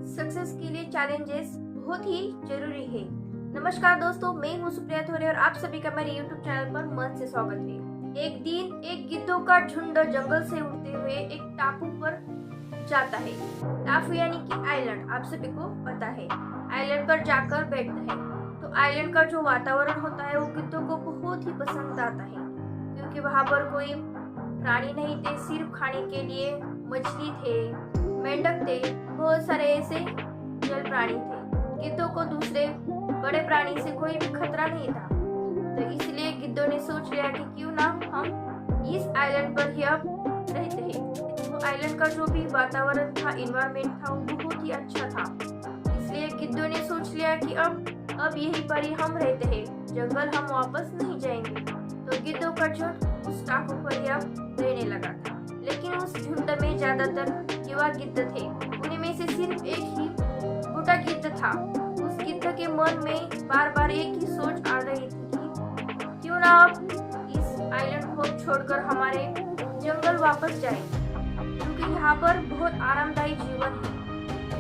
Success के लिए challenges बहुत ही जरूरी है। नमस्कार दोस्तों, मैं हूँ सुप्रिया थोरे और आप सभी का मेरे YouTube चैनल पर मन से स्वागत है। एक दिन एक गिद्धों का झुंड जंगल से उड़ते हुए एक टापू पर जाता है। टापू यानी कि आइलैंड, आप सभी को पता है। आइलैंड पर जाकर बैठता है तो आइलैंड का जो वातावरण होता है वो गिद्धों को बहुत ही पसंद आता है, क्योंकि वहाँ पर कोई प्राणी नहीं थे, सिर्फ खाने के लिए मछली थे, मेंढक थे, बहुत सारे ऐसे जल प्राणी थे। गिद्धों को दूसरे बड़े प्राणी से कोई भी खतरा नहीं था, तो इसलिए गिद्धों ने सोच लिया कि क्यों ना हम इस आइलैंड पर ही अब रहते हैं। तो आइलैंड का जो भी वातावरण था, एनवायरमेंट था, वो बहुत ही अच्छा था। इसलिए गिद्धों ने सोच लिया कि अब यहीं पर ही हम रहते हैं, जंगल हम वापस नहीं जाएंगे। तो गिद्धों का झुंड उस टापू पर ही अब रहने लगा था। लेकिन उस झुंड में ज्यादातर युवा गिद्ध थे। उन्हीं में से सिर्फ एक ही बूढ़ा गिद्ध था। उस गिद्ध के मन में बार बार एक ही सोच आ रही थी कि क्यों ना अब इस आइलैंड को छोड़कर हमारे जंगल वापस जाए, क्योंकि यहाँ पर बहुत आरामदायी जीवन है।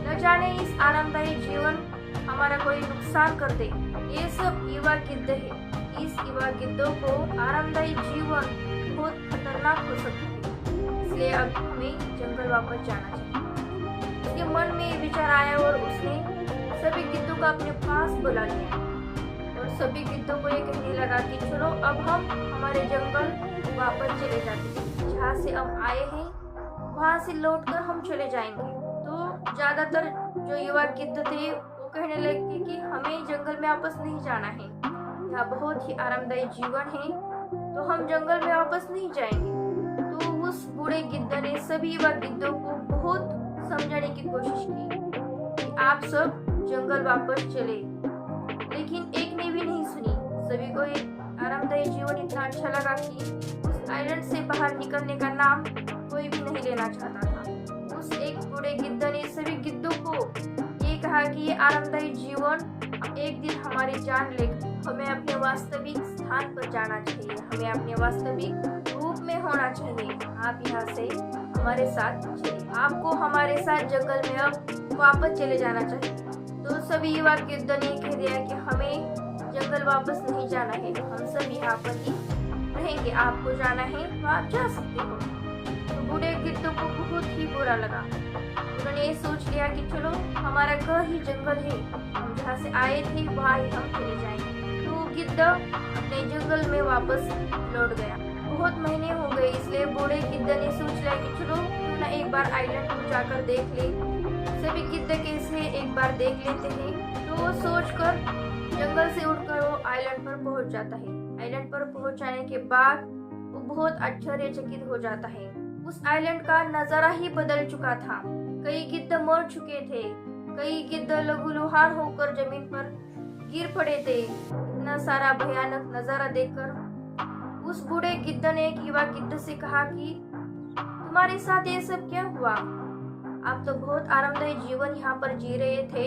न जाने इस आरामदायी जीवन हमारा कोई नुकसान कर दे। ये सब युवा गिद्ध है। इस युवा गिद्धों को आरामदायी जीवन बहुत खतरनाक हो सकता है, इसलिए अब हमें जंगल वापस जाना चाहिए। उसके मन में ये विचार आया और उसने सभी गिद्धों को अपने पास बुला लिया और सभी गिद्धों को ये कहने लगा कि चलो अब हम हमारे जंगल वापस चले जाते हैं, जहाँ से हम आए हैं वहाँ से लौटकर हम चले जाएंगे। तो ज्यादातर जो युवा गिद्ध थे वो कहने लगे कि हमें जंगल में वापस नहीं जाना है, यहाँ बहुत ही आरामदायी जीवन है, तो हम जंगल में वापस नहीं जाएंगे। तो उस बूढ़े गिद्ध ने सभी युवा गिद्धों को बहुत समझाने की कोशिश की कि आप सब जंगल वापस चले, लेकिन एक ने भी नहीं सुनी। सभी को ये आरामदायी जीवन इतना अच्छा लगा कि उस आइलैंड से बाहर निकलने का नाम कोई भी नहीं लेना चाहता था। उस एक बूढ़े गिद्ध ने सभी गिद्धों को ये कहा कि ये आरामदायी जीवन एक दिन हमारी जान लेगा, हमें अपने वास्तविक स्थान पर जाना चाहिए, हमें अपने वास्तविक रूप में होना चाहिए। आप यहाँ से हमारे साथ चलिए, आपको हमारे साथ जंगल में अब वापस चले जाना चाहिए। तो सभी युवा गिद्ध ने कह दिया कि हमें जंगल वापस नहीं जाना है, हम सब यहाँ पर ही रहेंगे, आपको जाना है तो आप जा सकते हो। तो बूढ़े गिद्धों को बहुत ही बुरा लगा। उन्होंने ये सोच लिया कि चलो हमारा घर ही जंगल है, हम जहाँ से आए थे वहाँ ही हम चले जाएंगे। तो गिद्ध अपने जंगल में वापस लौट गया। बहुत महीने हो गए, इसलिए बूढ़े गिद्ध ने सोच लिया कि चलो क्यों ना एक बार आइलैंड को जाकर देख ले, सभी गिद्ध कैसे एक बार देख लेते हैं। तो वो सोचकर जंगल से उठकर वो आइलैंड पर पहुंच जाता है। आइलैंड पर पहुंच जाने के बाद वो बहुत आश्चर्यचकित हो जाता है। उस आइलैंड का नजारा ही बदल चुका था। कई गिद्ध मर चुके थे, कई गिद्ध लहूलुहान होकर जमीन पर गिर पड़े थे। इतना सारा भयानक नजारा देखकर उस बूढ़े गिद्ध ने एक युवा गिद्ध से कहा कि तुम्हारे साथ ये सब क्या हुआ? आप तो बहुत आरामदायी जीवन यहाँ पर जी रहे थे,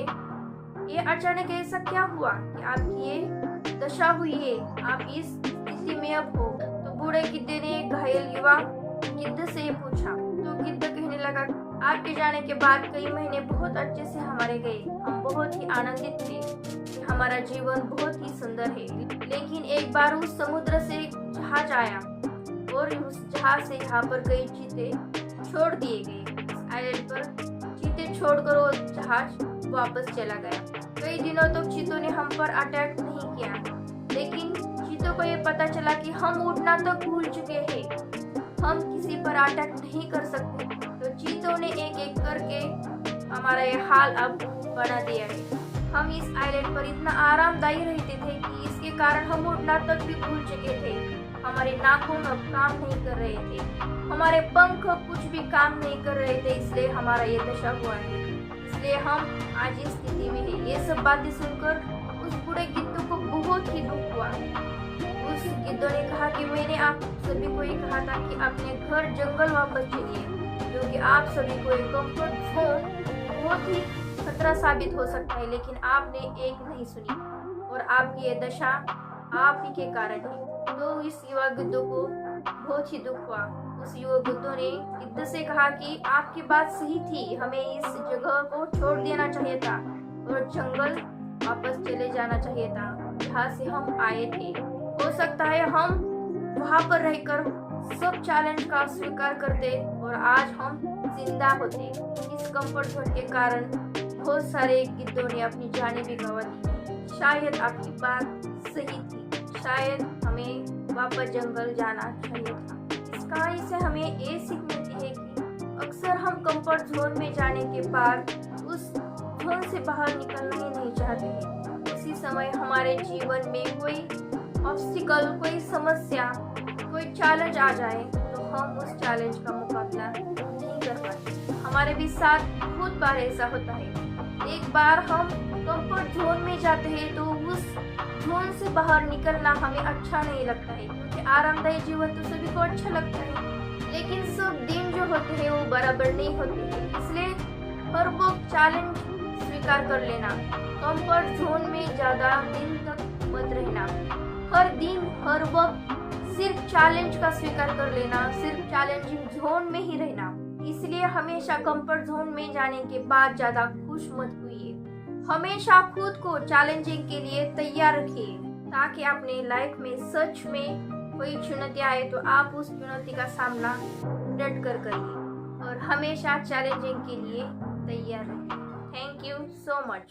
ये अचानक ऐसा क्या हुआ कि आपकी ये दशा हुई है, आप इस स्थिति में अब हो? तो बूढ़े गिद्ध ने एक घायल युवा गिद्ध से ये पूछा। तो गिद्ध कहने लगा, आपके जाने के बाद कई महीने बहुत अच्छे से हमारे गए, हम बहुत ही आनंदित थे, हमारा जीवन बहुत ही सुंदर है। लेकिन एक बार उस समुद्र से एक जहाज आया और उस जहाज से यहाँ पर कई चीते छोड़ दिए गए। आइलैंड पर चीते छोड़कर वो जहाज वापस चला गया। कई दिनों तक चीतों ने हम पर अटैक नहीं किया, लेकिन चीतों को ये पता चला कि हम उड़ना तो भूल चुके हैं, हम किसी पर अटैक नहीं कर सकते। तो चीतों ने एक एक करके हमारा ये हाल अब बना दिया है। हम इस आइलैंड पर इतना आरामदायी रहते थे कि इसके कारण हम उड़ना तक भी भूल चुके थे। हमारे नाखून अब काम नहीं कर रहे थे, हमारे पंख कुछ भी काम नहीं कर रहे थे, इसलिए हमारा ये दशा हुआ है, इसलिए हम आज इस स्थिति में है। ये सब बातें सुनकर उस बूढ़े गिद्ध को बहुत ही दुख हुआ। उस गिद्ध ने कहा कि मैंने आप सभी को ये कहा था कि अपने घर जंगल वापस चलिए, क्योंकि आप सभी को एक कंफर्ट जोन बहुत ही खतरा साबित हो सकता है, लेकिन आपने एक नहीं सुनी और आपकी ये दशा आप ही के कारण है। तो इस युवा गिद्ध को बहुत ही दुख हुआ। उस युवक गिद्धों ने गिद्ध से कहा कि आपकी बात सही थी, हमें इस जगह को छोड़ देना चाहिए था और जंगल वापस चले जाना चाहिए था जहाँ से हम आए थे। हो सकता है हम वहाँ पर रहकर सब चैलेंज का स्वीकार करते और आज हम जिंदा होते। इस कंफर्ट जोन के कारण बहुत सारे गिद्धों ने अपनी जानें भी गंवा दी। शायद आपकी बात सही थी, शायद हमें वापस जंगल जाना चाहिए था। इस कहानी से हमें ये सीख मिलती है कि अक्सर हम कंफर्ट जोन में जाने के बाद उस जोन से बाहर निकलना ही नहीं चाहते। उसी समय हमारे जीवन में कोई ऑब्स्टिकल, कोई समस्या, कोई चैलेंज आ जाए तो हम उस चैलेंज का मुकाबला नहीं कर पाते। हमारे भी साथ बहुत बार ऐसा होता है। एक बार हम कंफर्ट जोन में जाते हैं तो उस जोन से बाहर निकलना हमें अच्छा नहीं लगता है, क्योंकि आरामदायी जीवन तो सभी को अच्छा लगता है, लेकिन सब दिन जो होते हैं वो बराबर नहीं होते हैं। इसलिए हर वक्त चैलेंज स्वीकार कर लेना, कंफर्ट जोन में ज़्यादा दिन तक मत रहना। हर दिन हर वक्त सिर्फ चैलेंज का स्वीकार कर लेना, सिर्फ चैलेंजिंग जोन में ही रहना। इसलिए हमेशा कंफर्ट जोन में जाने के बाद ज़्यादा खुश मत होइए। हमेशा खुद को चैलेंजिंग के लिए तैयार रखिए, ताकि अपने लाइफ में सच में कोई चुनौती आए तो आप उस चुनौती का सामना डट कर करिए और हमेशा चैलेंजिंग के लिए तैयार रहें। Thank you so much.